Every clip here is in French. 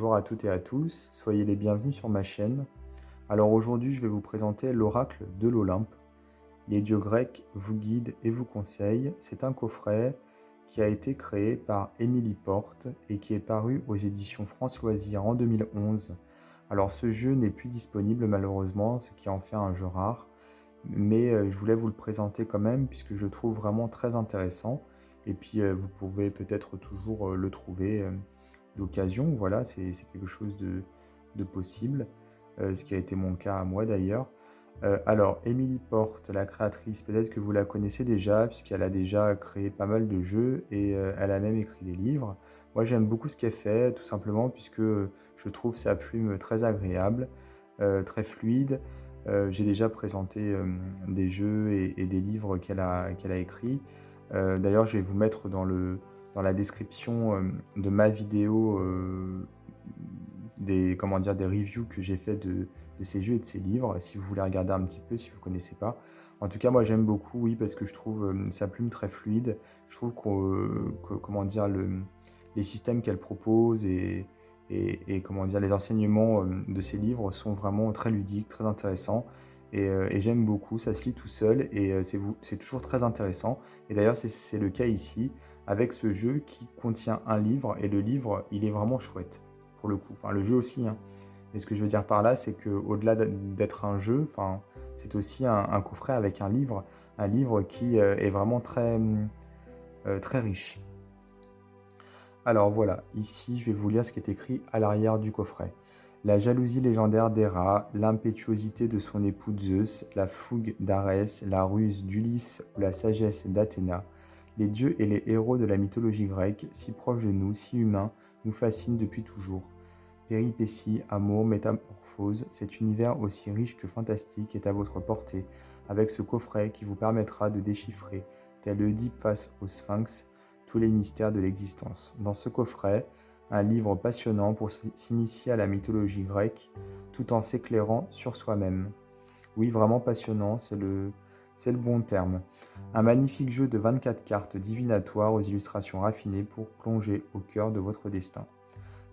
Bonjour à toutes et à tous, soyez les bienvenus sur ma chaîne. Alors aujourd'hui, je vais vous présenter l'oracle de l'Olympe. Les dieux grecs vous guident et vous conseillent. C'est un coffret qui a été créé par Émilie Porte et qui est paru aux éditions France Loisirs en 2011. Alors ce jeu n'est plus disponible malheureusement, ce qui en fait un jeu rare, mais je voulais vous le présenter quand même puisque je le trouve vraiment très intéressant. Et puis vous pouvez peut-être toujours le trouver d'occasion, voilà, c'est quelque chose de possible, ce qui a été mon cas à moi d'ailleurs. Alors, Émilie Porte, la créatrice, peut-être que vous la connaissez déjà, puisqu'elle a déjà créé pas mal de jeux et elle a même écrit des livres. Moi, j'aime beaucoup ce qu'elle fait, tout simplement, puisque je trouve sa plume très agréable, très fluide. J'ai déjà présenté des jeux et des livres qu'elle a écrits. D'ailleurs, je vais vous mettre dans la description de ma vidéo comment dire, des reviews que j'ai fait de ces jeux et de ces livres, si vous voulez regarder un petit peu, si vous ne connaissez pas. En tout cas, moi j'aime beaucoup, oui, parce que je trouve sa plume très fluide. Je trouve comment dire, les systèmes qu'elle propose et comment dire, les enseignements de ses livres sont vraiment très ludiques, très intéressants. Et j'aime beaucoup, ça se lit tout seul et c'est toujours très intéressant. Et d'ailleurs, c'est le cas ici avec ce jeu qui contient un livre et le livre, il est vraiment chouette pour le coup. Enfin, le jeu aussi, hein. Mais ce que je veux dire par là, c'est qu'au-delà d'être un jeu, enfin, c'est aussi un coffret avec un livre qui est vraiment très riche. Alors voilà, ici je vais vous lire ce qui est écrit à l'arrière du coffret. La jalousie légendaire d'Héra, l'impétuosité de son époux Zeus, la fougue d'Arès, la ruse d'Ulysse ou la sagesse d'Athéna, les dieux et les héros de la mythologie grecque, si proches de nous, si humains, nous fascinent depuis toujours. Péripéties, amour, métamorphose, cet univers aussi riche que fantastique est à votre portée, avec ce coffret qui vous permettra de déchiffrer, tel Oedipe face au Sphinx, tous les mystères de l'existence. Dans ce coffret, un livre passionnant pour s'initier à la mythologie grecque, tout en s'éclairant sur soi-même. Oui, vraiment passionnant, c'est le bon terme. Un magnifique jeu de 24 cartes divinatoires aux illustrations raffinées pour plonger au cœur de votre destin.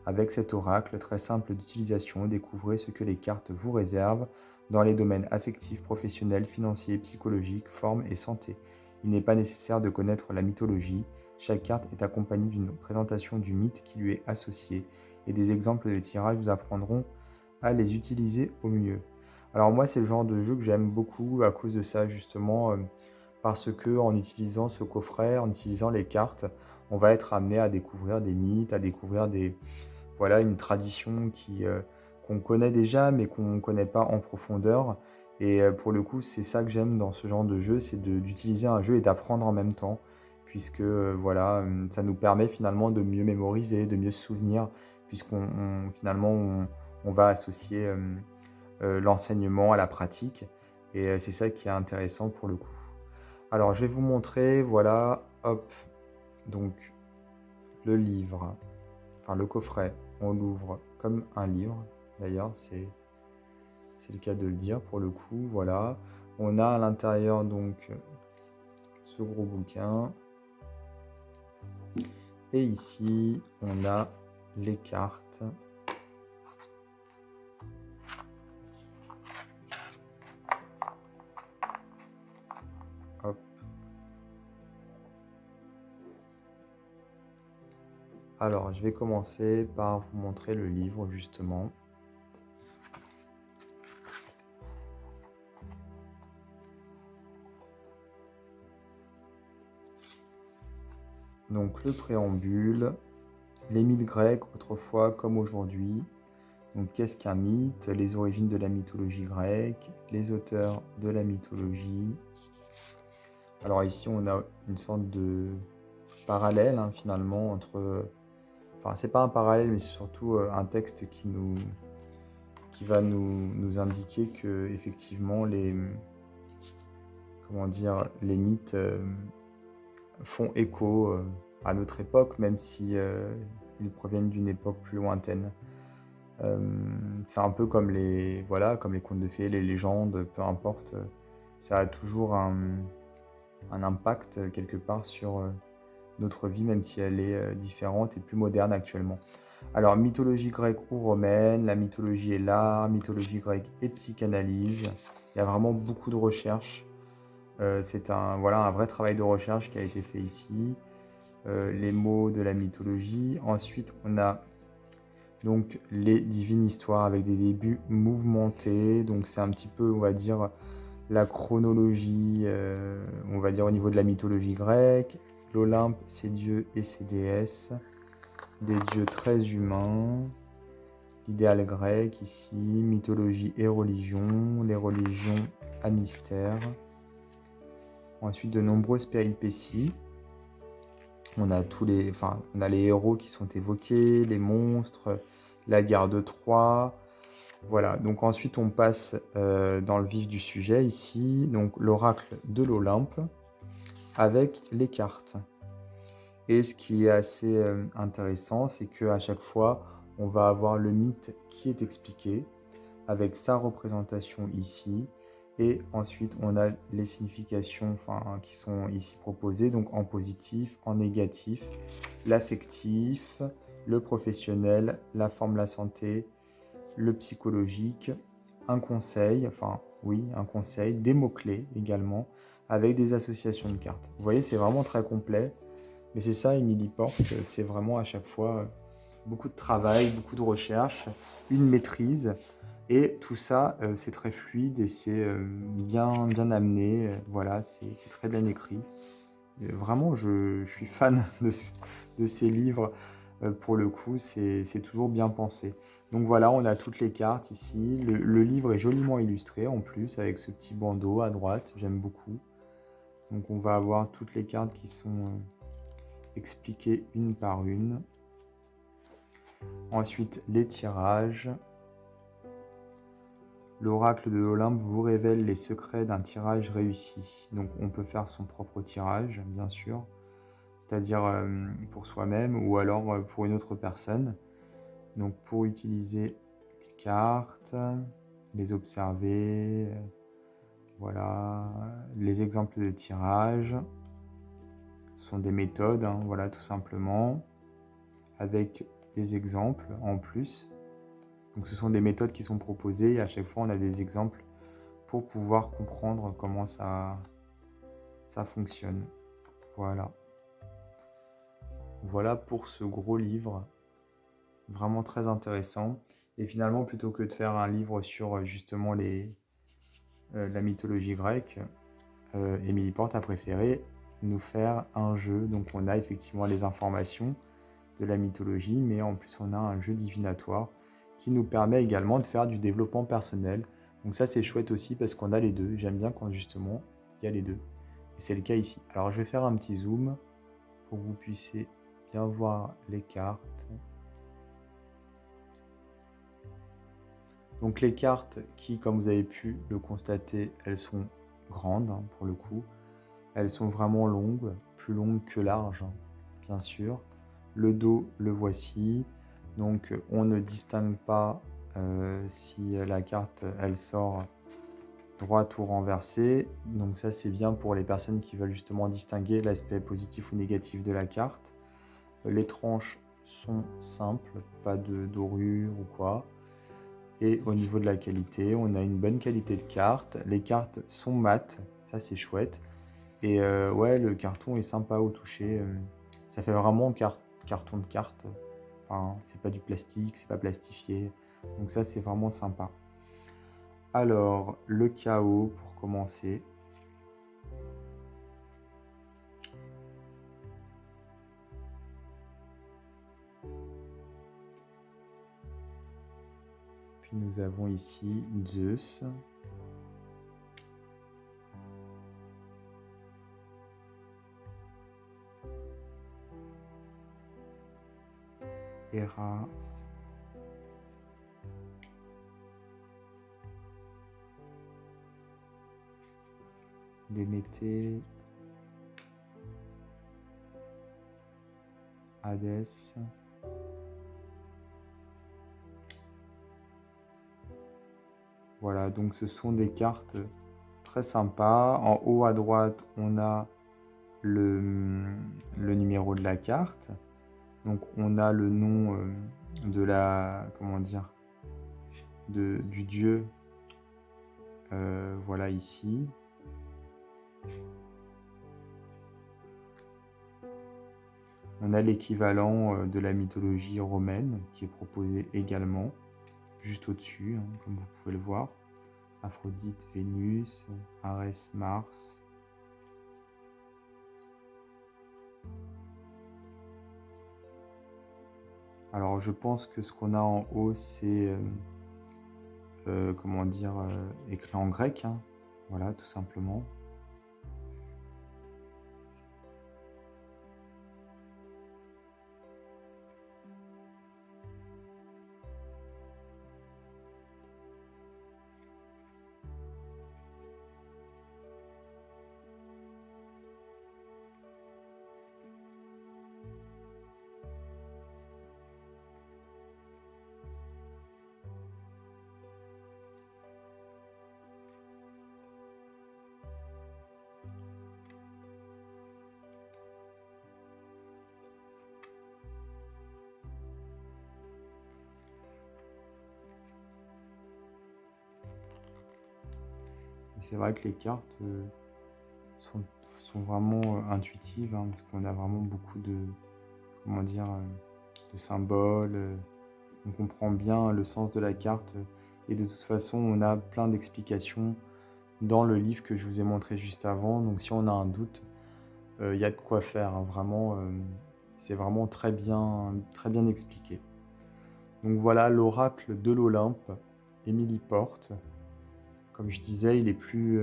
Avec cet oracle très simple d'utilisation, découvrez ce que les cartes vous réservent dans les domaines affectifs, professionnels, financiers, psychologiques, forme et santé. Il n'est pas nécessaire de connaître la mythologie, chaque carte est accompagnée d'une présentation du mythe qui lui est associé et des exemples de tirages vous apprendront à les utiliser au mieux. Alors moi, c'est le genre de jeu que j'aime beaucoup à cause de ça justement, parce que en utilisant ce coffret, en utilisant les cartes, on va être amené à découvrir des mythes, à découvrir voilà, une tradition qu'on connaît déjà, mais qu'on ne connaît pas en profondeur. Et pour le coup, c'est ça que j'aime dans ce genre de jeu, c'est d'utiliser un jeu et d'apprendre en même temps, puisque voilà, ça nous permet finalement de mieux mémoriser, de mieux se souvenir, finalement on va associer l'enseignement à la pratique. Et c'est ça qui est intéressant pour le coup. Alors, je vais vous montrer, voilà, hop, donc le livre, enfin le coffret, on l'ouvre comme un livre, d'ailleurs, c'est le cas de le dire pour le coup, voilà. On a à l'intérieur donc ce gros bouquin, et ici, on a les cartes. Hop. Alors, je vais commencer par vous montrer le livre, justement. Donc, le préambule, les mythes grecs, autrefois comme aujourd'hui. Donc, qu'est-ce qu'un mythe? Les origines de la mythologie grecque, les auteurs de la mythologie. Alors ici, on a une sorte de parallèle, hein, finalement, entre... Enfin, c'est pas un parallèle, mais c'est surtout un texte qui va nous indiquer que, effectivement, comment dire, les mythes font écho à notre époque, même si ils proviennent d'une époque plus lointaine. C'est un peu voilà, comme les contes de fées, les légendes, peu importe, ça a toujours un impact quelque part notre vie, même si elle est différente et plus moderne actuellement. Alors, mythologie grecque ou romaine, la mythologie est là, mythologie grecque et psychanalyse. Il y a vraiment beaucoup de recherches. C'est voilà, un vrai travail de recherche qui a été fait ici. Les mots de la mythologie. Ensuite, on a donc les divines histoires avec des débuts mouvementés. Donc, c'est un petit peu, on va dire, la chronologie, on va dire au niveau de la mythologie grecque. L'Olympe, ses dieux et ses déesses. Des dieux très humains. L'idéal grec ici, mythologie et religion, les religions à mystère. Ensuite, de nombreuses péripéties. On a on a les héros qui sont évoqués, les monstres, la guerre de Troie. Voilà, donc ensuite on passe dans le vif du sujet ici, donc l'oracle de l'Olympe avec les cartes. Et ce qui est assez intéressant, c'est qu'à chaque fois, on va avoir le mythe qui est expliqué avec sa représentation ici. Et ensuite, on a les significations qui sont ici proposées, donc en positif, en négatif, l'affectif, le professionnel, la forme, la santé, le psychologique, un conseil, un conseil, des mots-clés également, avec des associations de cartes. Vous voyez, c'est vraiment très complet. Mais c'est ça, Emily Porte, c'est vraiment à chaque fois beaucoup de travail, beaucoup de recherche, une maîtrise. Et tout ça, c'est très fluide et c'est bien amené. Voilà, c'est très bien écrit. Vraiment, je suis fan de ces livres. Pour le coup, c'est toujours bien pensé. Donc voilà, on a toutes les cartes ici. Le livre est joliment illustré en plus, avec ce petit bandeau à droite. J'aime beaucoup. Donc on va avoir toutes les cartes qui sont expliquées une par une. Ensuite, les tirages. L'oracle de l'Olympe vous révèle les secrets d'un tirage réussi. Donc on peut faire son propre tirage, bien sûr, c'est-à-dire pour soi-même ou alors pour une autre personne. Donc pour utiliser les cartes, les observer, voilà, les exemples de tirage sont des méthodes, voilà, tout simplement, avec des exemples en plus. Donc ce sont des méthodes qui sont proposées et à chaque fois on a des exemples pour pouvoir comprendre comment ça fonctionne. Voilà. Voilà pour ce gros livre, vraiment très intéressant. Et finalement, plutôt que de faire un livre sur justement la mythologie grecque, Émilie Porte a préféré nous faire un jeu. Donc on a effectivement les informations de la mythologie, mais en plus on a un jeu divinatoire qui nous permet également de faire du développement personnel. Donc ça c'est chouette aussi parce qu'on a les deux. J'aime bien quand justement il y a les deux. Et c'est le cas ici. Alors je vais faire un petit zoom pour que vous puissiez bien voir les cartes. Donc les cartes qui, comme vous avez pu le constater, elles sont grandes pour le coup. Elles sont vraiment longues, plus longues que larges, bien sûr. Le dos, le voici. Donc on ne distingue pas si la carte elle sort droite ou renversée. Donc ça c'est bien pour les personnes qui veulent justement distinguer l'aspect positif ou négatif de la carte. Les tranches sont simples, pas de dorure ou quoi. Et au niveau de la qualité, on a une bonne qualité de carte. Les cartes sont mates, ça c'est chouette. Et ouais, le carton est sympa au toucher. Ça fait vraiment carton de carte. Enfin, c'est pas du plastique, c'est pas plastifié. Donc ça, c'est vraiment sympa. Alors, le chaos pour commencer. Puis nous avons ici Zeus. Héra. Déméter. Hadès. Voilà, donc ce sont des cartes très sympas. En haut à droite, on a le numéro de la carte. Donc on a le nom de la, comment dire, du dieu, voilà ici. On a l'équivalent de la mythologie romaine qui est proposé également, juste au-dessus, hein, comme vous pouvez le voir. Aphrodite, Vénus, Arès, Mars. Alors je pense que ce qu'on a en haut, c'est comment dire, écrit en grec, hein. Voilà, tout simplement. C'est vrai que les cartes sont, sont vraiment intuitives, hein, parce qu'on a vraiment beaucoup de, comment dire, de symboles. On comprend bien le sens de la carte. Et de toute façon, on a plein d'explications dans le livre que je vous ai montré juste avant. Donc si on a un doute, il y a de quoi faire, hein. Vraiment, c'est vraiment très bien expliqué. Donc voilà l'oracle de l'Olympe, Émilie Porte. Comme je disais, il est plus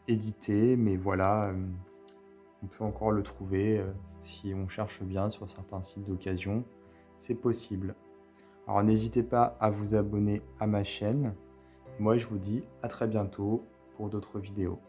édité, mais voilà, on peut encore le trouver si on cherche bien sur certains sites d'occasion. C'est possible. Alors n'hésitez pas à vous abonner à ma chaîne. Moi, je vous dis à très bientôt pour d'autres vidéos.